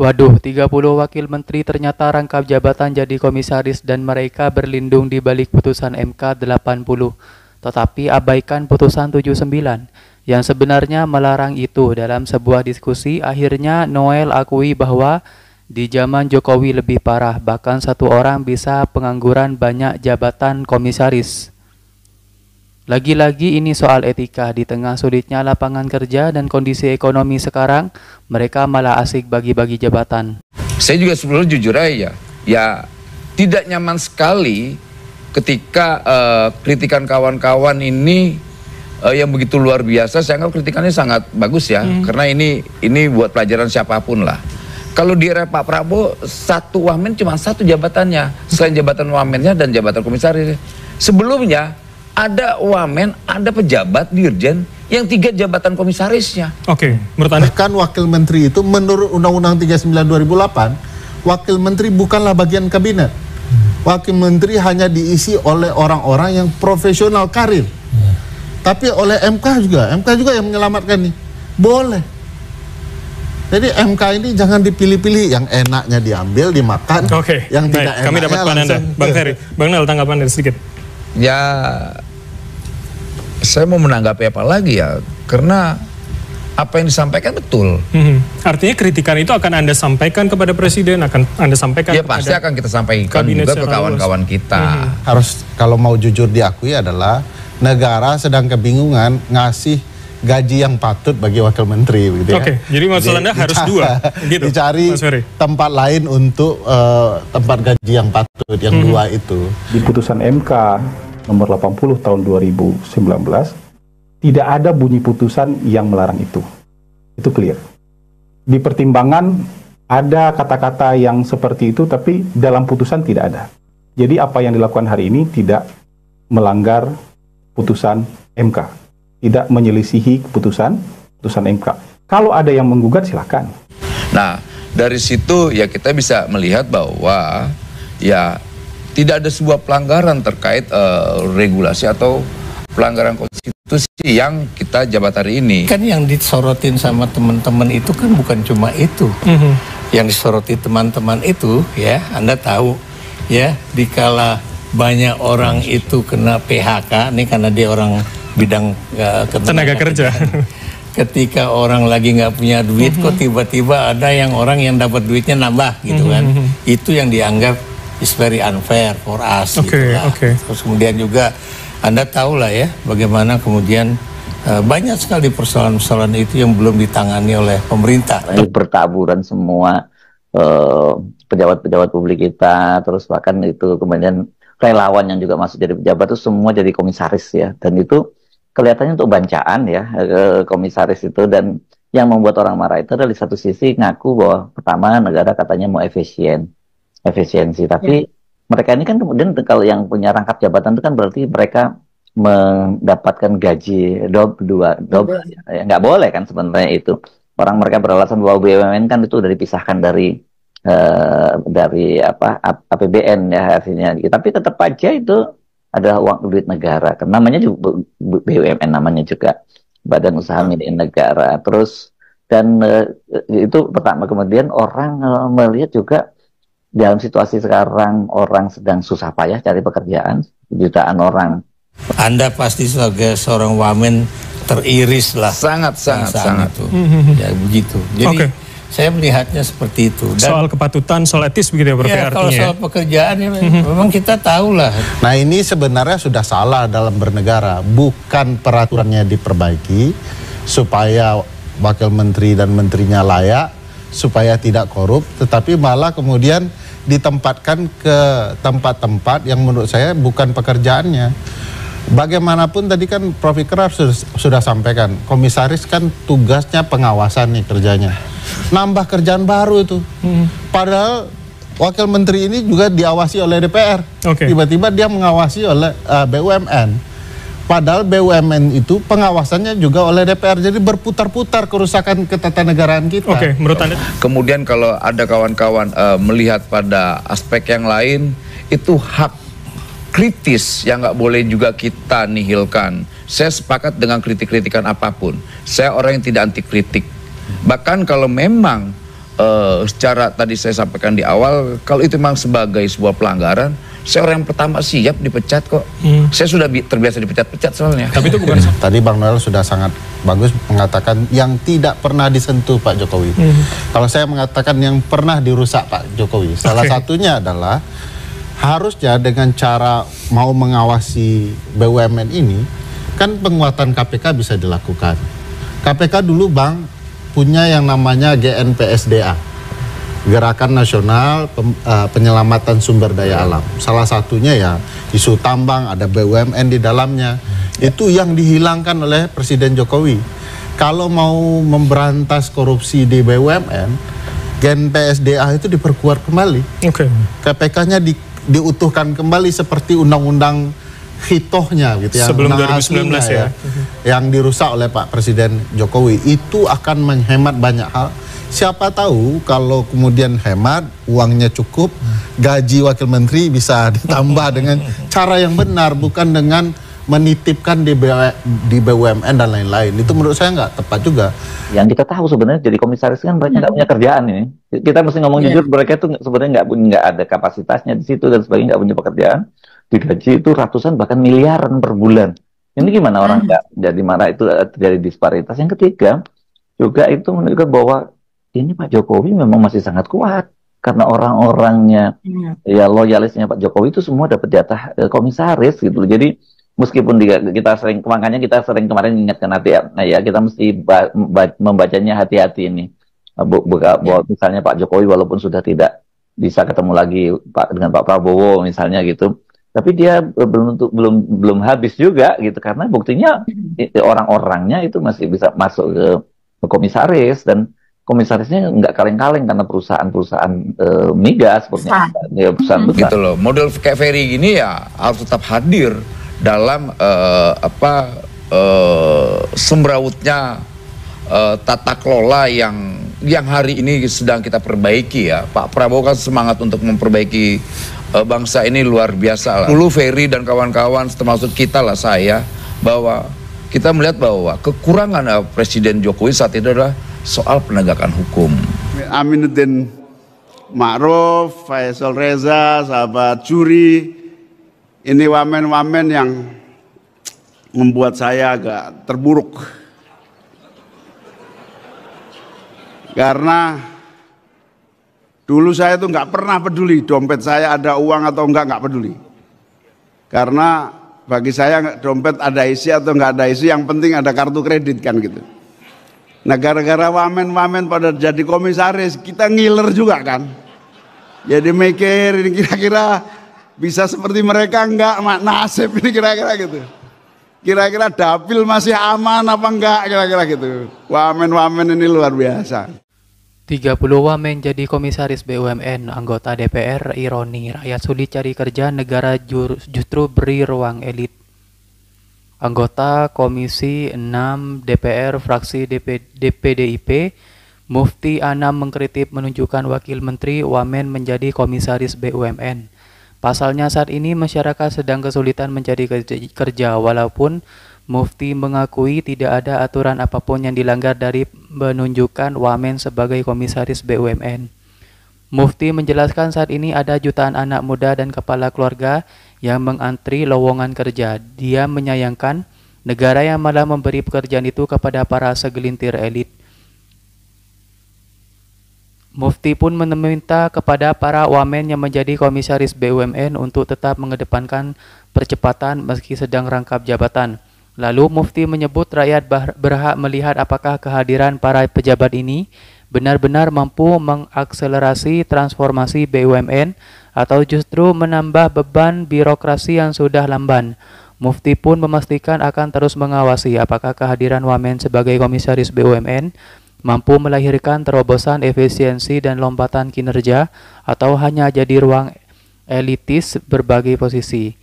Waduh, 30 wakil menteri ternyata rangkap jabatan jadi komisaris dan mereka berlindung di balik putusan MK 80, tetapi abaikan putusan 79 yang sebenarnya melarang itu. Dalam sebuah diskusi, akhirnya Noel akui bahwa di zaman Jokowi lebih parah, bahkan satu orang bisa pengangguran banyak jabatan komisaris. Lagi-lagi ini soal etika. Di tengah sulitnya lapangan kerja dan kondisi ekonomi sekarang, mereka malah asik bagi-bagi jabatan. Saya juga sebelumnya jujur aja ya tidak nyaman sekali ketika kritikan kawan-kawan ini yang begitu luar biasa. Saya anggap kritikannya sangat bagus ya, karena ini buat pelajaran siapapun lah. Kalau di era Pak Prabowo, satu wamen cuma satu jabatannya, selain jabatan wamennya dan jabatan komisaris. Sebelumnya ada wamen, ada pejabat dirjen yang 3 jabatan komisarisnya. Oke, menurut Anda? Bahkan wakil menteri itu menurut Undang-Undang 39 2008, wakil menteri bukanlah bagian kabinet. Wakil menteri hanya diisi oleh orang-orang yang profesional karir. Tapi oleh MK juga yang menyelamatkan nih. Boleh. Jadi MK ini jangan dipilih-pilih, yang enaknya diambil, dimakan. Oke, yang baik. tidak Kami enaknya dapat pandangan Anda. Bang Ferry, Bang Nel, tanggapan Anda sedikit. Ya, saya mau menanggapi apa lagi ya, karena apa yang disampaikan betul. Artinya kritikan itu akan Anda sampaikan kepada Presiden, akan Anda sampaikan ya pasti akan kita sampaikan kabinet juga ke kawan-kawan kita. Harus, kalau mau jujur diakui, adalah negara sedang kebingungan ngasih gaji yang patut bagi wakil menteri, begitu ya. Oke, jadi maksud Anda harus dua, gitu, dicari Mas Ferry. tempat lain untuk tempat gaji yang patut, yang dua itu. Di putusan MK nomor 80 tahun 2019, tidak ada bunyi putusan yang melarang itu. Itu clear. Di pertimbangan ada kata-kata yang seperti itu, tapi dalam putusan tidak ada. Jadi apa yang dilakukan hari ini tidak melanggar putusan MK. Tidak menyelisihi putusan MK. Kalau ada yang menggugat, silakan. Nah, dari situ ya kita bisa melihat bahwa ya tidak ada sebuah pelanggaran terkait regulasi atau pelanggaran konstitusi yang kita jabat hari ini. Kan yang disorotin sama teman-teman itu kan bukan cuma itu. Yang disoroti teman-teman itu ya, Anda tahu ya, dikala banyak orang itu kena PHK, nih karena dia orang bidang tenaga kerja. Ketika orang lagi nggak punya duit, kok tiba-tiba ada orang yang dapat duitnya nambah gitu kan. Itu yang dianggap is very unfair for us. Terus kemudian juga Anda tahu lah ya bagaimana kemudian banyak sekali persoalan-persoalan itu yang belum ditangani oleh pemerintah. Bertaburan semua pejabat-pejabat publik kita, terus bahkan itu kemudian relawan yang juga masuk jadi pejabat itu semua jadi komisaris ya, dan itu kelihatannya untuk bancaan ya, komisaris itu. Dan yang membuat orang marah itu adalah di satu sisi ngaku bahwa pertama negara katanya mau efisiensi, tapi mereka ini kan kemudian kalau yang punya rangkap jabatan itu kan berarti mereka mendapatkan gaji double ya, nggak boleh kan sebenarnya itu. Orang mereka beralasan bahwa BUMN kan itu udah dipisahkan dari APBN ya artinya, tapi tetap aja itu adalah uang duit negara, karena namanya juga BUMN, namanya juga Badan Usaha Milik Negara. Terus dan itu pertama. Kemudian orang melihat juga dalam situasi sekarang orang sedang susah payah cari pekerjaan, jutaan orang. Anda pasti sebagai seorang wamen teriris lah, sangat. Ya begitu. Jadi saya melihatnya seperti itu. Dan soal kepatutan, soal etis begitu ya, Prof, ya, kalau soal pekerjaan ya, memang kita tahu lah. Nah ini sebenarnya sudah salah dalam bernegara. Bukan peraturannya diperbaiki supaya wakil menteri dan menterinya layak, supaya tidak korup, tetapi malah kemudian ditempatkan ke tempat-tempat yang menurut saya bukan pekerjaannya. Bagaimanapun tadi kan Prof Ikrar sudah sampaikan, komisaris kan tugasnya pengawasan nih kerjanya. Nambah kerjaan baru itu. Padahal wakil menteri ini juga diawasi oleh DPR. Tiba-tiba dia mengawasi oleh BUMN. Padahal BUMN itu pengawasannya juga oleh DPR. Jadi berputar-putar kerusakan ketatanegaraan kita. Menurut Anda? Kemudian kalau ada kawan-kawan melihat pada aspek yang lain, itu hak kritis yang nggak boleh juga kita nihilkan. Saya sepakat dengan kritik-kritikan apapun. Saya orang yang tidak anti kritik. Bahkan kalau memang secara tadi saya sampaikan di awal, kalau itu memang sebagai sebuah pelanggaran, saya orang yang pertama siap dipecat kok. Saya sudah terbiasa dipecat-pecat soalnya. Tapi itu bukan. Tadi Bang Noel sudah sangat bagus mengatakan yang tidak pernah disentuh Pak Jokowi. Kalau saya mengatakan yang pernah dirusak Pak Jokowi. Salah satunya adalah harusnya dengan cara mau mengawasi BUMN ini, kan penguatan KPK bisa dilakukan. KPK dulu Bang punya yang namanya GNPSDA. Gerakan Nasional Penyelamatan Sumber Daya Alam. Salah satunya ya isu tambang, ada BUMN di dalamnya. Itu yang dihilangkan oleh Presiden Jokowi. Kalau mau memberantas korupsi di BUMN, GNPSDA itu diperkuat kembali. KPK-nya diutuhkan kembali seperti undang-undang hitohnya gitu ya. Sebelum 2019 ya. Yang dirusak oleh Pak Presiden Jokowi. Itu akan menghemat banyak hal. Siapa tahu kalau kemudian hemat, uangnya cukup, gaji wakil menteri bisa ditambah dengan cara yang benar, bukan dengan menitipkan di BUMN dan lain-lain. Itu menurut saya nggak tepat juga. Yang kita tahu sebenarnya jadi komisaris kan mereka nggak punya kerjaan ini. Kita mesti ngomong jujur, mereka itu sebenarnya nggak ada kapasitasnya di situ dan sebagainya, nggak punya pekerjaan. Digaji itu ratusan bahkan miliaran per bulan. Ini gimana orang nggak jadi marah, itu terjadi disparitas. Yang ketiga juga itu menunjukkan bahwa ini Pak Jokowi memang masih sangat kuat karena orang-orangnya ya loyalisnya Pak Jokowi itu semua dapat jatah komisaris gitu. Jadi meskipun kita sering, makanya kita sering kemarin ingatkan ya kita mesti membacanya hati-hati ini. Bahwa misalnya Pak Jokowi walaupun sudah tidak bisa ketemu lagi dengan Pak Prabowo misalnya gitu, tapi dia belum habis juga gitu, karena buktinya orang-orangnya itu masih bisa masuk ke komisaris, dan komisarisnya nggak kaleng-kaleng karena perusahaan-perusahaan migas seperti perusahaan besar. Gitu loh. Model kayak Ferry gini ya harus tetap hadir dalam semrawutnya tata kelola yang hari ini sedang kita perbaiki ya. Pak Prabowo kan semangat untuk memperbaiki bangsa ini luar biasa lah. Dulu Ferry dan kawan-kawan termasuk kita lah, saya, bahwa kita melihat bahwa kekurangan Presiden Jokowi saat itu adalah soal penegakan hukum. Aminuddin Ma'ruf, Faisal Reza, sahabat Juri, ini wamen-wamen yang membuat saya agak terburuk. Karena dulu saya tuh nggak pernah peduli dompet saya ada uang atau nggak peduli. Karena bagi saya dompet ada isi atau nggak ada isi, yang penting ada kartu kredit kan gitu. Nah gara-gara wamen-wamen pada jadi komisaris, kita ngiler juga kan. Jadi mikir ini kira-kira bisa seperti mereka enggak, nasib ini kira-kira gitu. Kira-kira dapil masih aman apa enggak, kira-kira gitu. Wamen-wamen ini luar biasa. 30 wamen jadi komisaris BUMN, anggota DPR ironi, rakyat sulit cari kerja, negara justru beri ruang elit. Anggota Komisi 6 DPR fraksi PDIP, Mufti Anam mengkritik menunjukkan wakil menteri wamen menjadi komisaris BUMN. Pasalnya saat ini masyarakat sedang kesulitan mencari kerja, walaupun Mufti mengakui tidak ada aturan apapun yang dilanggar dari menunjukkan wamen sebagai komisaris BUMN. Mufti menjelaskan saat ini ada jutaan anak muda dan kepala keluarga yang mengantri lowongan kerja. Dia menyayangkan negara yang malah memberi pekerjaan itu kepada para segelintir elit. Mufti pun meminta kepada para wamen yang menjadi komisaris BUMN untuk tetap mengedepankan percepatan meski sedang rangkap jabatan. Lalu Mufti menyebut rakyat berhak melihat apakah kehadiran para pejabat ini benar-benar mampu mengakselerasi transformasi BUMN atau justru menambah beban birokrasi yang sudah lamban. Mufti pun memastikan akan terus mengawasi apakah kehadiran wamen sebagai komisaris BUMN mampu melahirkan terobosan efisiensi dan lompatan kinerja atau hanya jadi ruang elitis berbagai posisi.